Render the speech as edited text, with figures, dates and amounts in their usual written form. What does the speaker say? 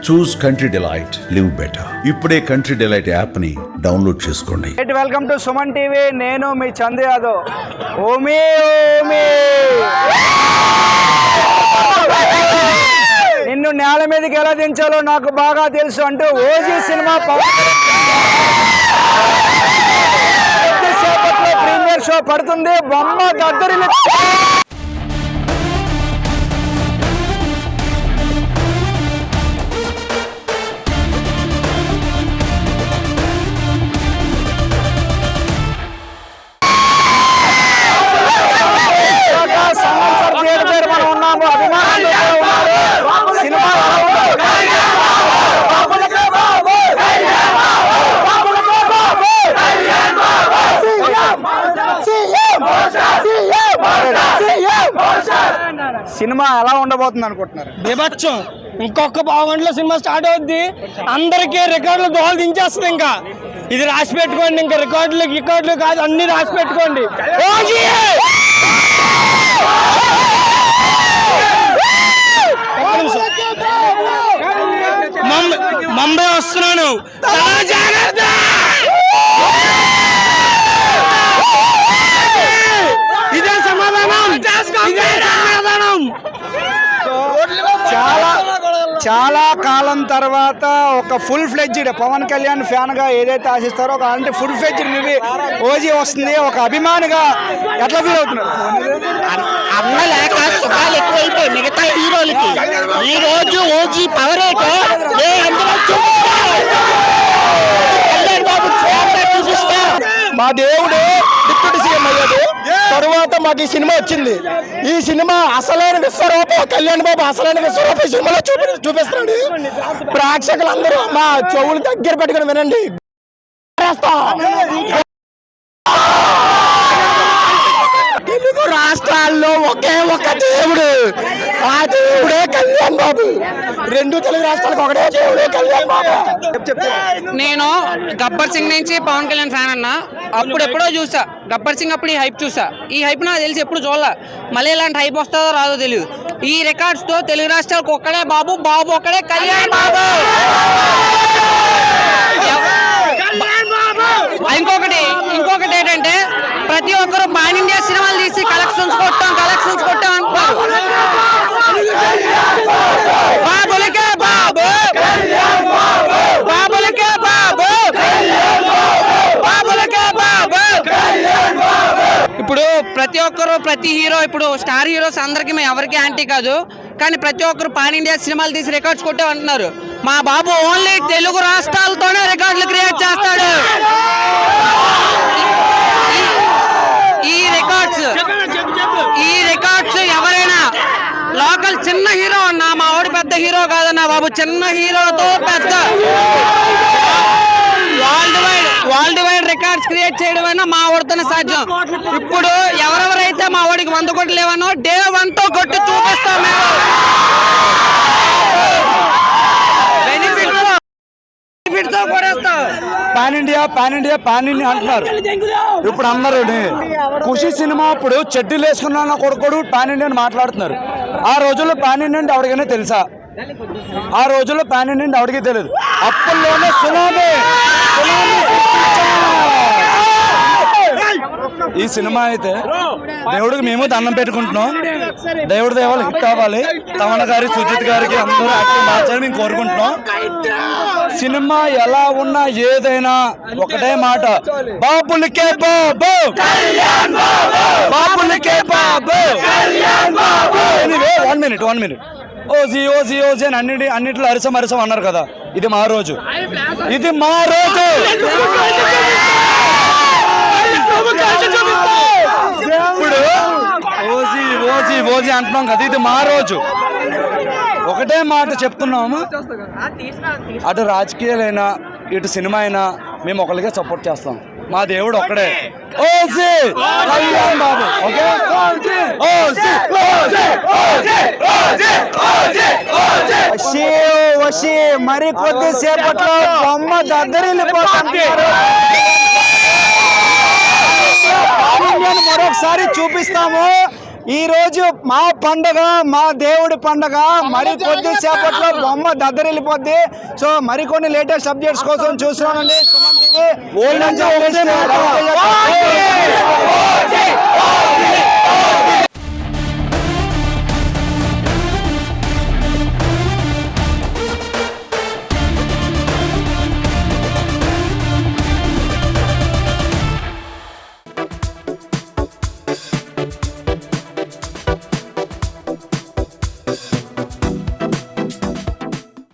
చూస్ country delight, live better. ఇప్పుడే country delight app ని download చేసుకోండి. Welcome to Suman TV. నేను మీ చందు యాదవ్. ఓమే ఓమే నిన్ను నేల మీదకి ఎలా దించాలో నాకు బాగా తెలుసు అంటూ ఓజీ సినిమా కొద్దిసేపట్లో ప్రీమియర్ షో పడుతుంది. బొమ్మ దద్దరిల్లి సినిమా ఎలా ఉండబోతుంది అనుకుంటున్నారు? బీభత్సం. ఇంకొక పావుగంటలో సినిమా స్టార్ట్ అవుద్ది. అందరికీ రికార్డులు దోహలు దించేస్తుంది. ఇంకా ఇది రాసి పెట్టుకోండి. ఇంకా రికార్డులు కాదు, అన్ని రాసి పెట్టుకోండి. ముంబై వస్తున్నాను. ఇదే సమాధానం. చాలా కాలం తర్వాత ఒక full fledged Pawan Kalyan fan గా ఏదైతే ఆశిస్తారో ఒక అంటే ఫుల్ ఫ్లెడ్జ్డ్ మూవీ ఓజీ వస్తుంది. ఒక అభిమానిగా ఎట్లా ఫీల్ అవుతున్నారు? అన్న లేక సుఖాలు ఎక్కువైపోయి మిగతా హీరోలకి ఈ రోజు ఓజీ పవర్ మా దేవుడు డిప్యూటీ సీఎం అయ్యాడు. తరువాత మాకు ఈ సినిమా వచ్చింది. ఈ సినిమా అసలైన విశ్వరూపం కళ్యాణ్ బాబు అసలైన విశ్వరూపం ఈ సినిమాలో చూపిస్తున్నాడు. ప్రేక్షకులందరూ మా చెవులు దగ్గర పెట్టుకుని వినండి. తెలుగు రాష్ట్రాల్లో ఒకే ఒక దేవుడు, ఆ దేవుడే కళ్యాణ్ బాబు. రెండు తెలుగు రాష్ట్రాలకు ఒకటే దేవుడే కళ్యాణ్ బాబు. నేను గబ్బర్ సింగ్ నుంచి పవన్ కళ్యాణ్ ఫ్యాన్ అన్నా. అప్పుడెప్పుడో చూసా గబ్బర్ సింగ్, అప్పుడు ఈ హైప్ చూసా. ఈ హైప్ నాకు తెలిసి ఎప్పుడు చూడలే. మళ్ళీ ఇలాంటి హైప్ వస్తుందో రాదో తెలియదు. ఈ రికార్డ్స్ తో తెలుగు రాష్ట్రాలకు ఒక్కడే బాబు ఒక్కడే కళ్యాణ్ బాబు. ఇంకొకటి ఏంటంటే ప్రతి ఒక్కరు పాన్ ఇండియా సినిమాలు తీసి కలెక్షన్స్ కొట్టాం అంటారు. బాబులకే బాబు, బాబులకే బాబు, బాబులకే బాబు. ఇప్పుడు ప్రతి హీరో ఇప్పుడు స్టార్ హీరోస్ అందరికి మేము ఎవరికి యాంటీ కాదు, కానీ ప్రతి ఒక్కరు పాన్ ఇండియా సినిమాలు తీసి రికార్డ్స్ కొట్టామంటున్నారు. మా బాబు ఓన్లీ తెలుగు రాష్ట్రాలతోనే రికార్డులు క్రియేట్ చేస్తాడు. ఈ రికార్డ్స్ ఎవరైనా లోకల్ చిన్న హీరో అన్నా, మా వాడు పెద్ద హీరో కాదన్నా బాబు, చిన్న హీరోతో పెద్ద వరల్డ్ వైడ్ రికార్డ్స్ క్రియేట్ చేయడం మా వాడితోనే సాధ్యం. ఇప్పుడు ఎవరెవరైతే మా వాడికి 100 కోట్లు లేవనో డే 1 తో కొట్టి చూపిస్తాం. పాన్ ఇండియా అంటున్నారు. ఇప్పుడు అందరూ ఖుషి సినిమా అప్పుడు చెడ్డీలు వేసుకున్నా కొడుకోడు పాన్ ఇండియా అని మాట్లాడుతున్నారు. ఆ రోజుల్లో పాన్ ఇండియా అంటే ఎవరికైనా తెలుసా? ఆ రోజుల్లో పాన్ ఇండియా అంటే ఎవరికీ తెలియదు. అప్పట్లోనే సునామీ. ఈ సినిమా అయితే దేవుడికి మేము దండం పెట్టుకుంటున్నాం. దేవుడి దేవాలు హిట్ అవ్వాలి. తమన్ గారి, సుజిత్ గారికి అందరూ యాక్టింగ్ మార్చాలని మేము కోరుకుంటున్నాం. సినిమా ఎలా ఉన్నా ఏదైనా ఒకటే మాట, బాబులకే బాబు, బాబులకే బాబు. ఎనీవే 1 minute ఓజీ అని అన్నింటిలో అరిసం అన్నారు కదా. ఇది మా రోజు. ఇప్పుడు ఓజీ అంటున్నాం కదా, ఇది మా రోజు. ఒకటే మాట చెప్తున్నాము, అటు రాజకీయాలైనా ఇటు సినిమా అయినా మేము ఒకరికే సపోర్ట్ చేస్తాం. మా దేవుడు ఒక్కడే, ఓజీ కళ్యాణ్ బాబు. ఓకే, మరి కొద్దిసేపట్లో బొమ్మ దద్దరిల్లిపోతుంది. మరొకసారి చూపిస్తాము. ఈ రోజు మా పండగ, మా దేవుడి పండగ. మరి కొద్దిసేపట్లో బొమ్మ దద్దరిల్లిపోద్ది. సో మరికొన్ని లేటెస్ట్ అప్డేట్స్ కోసం చూస్తున్నానండి సుమన్ టీవీ.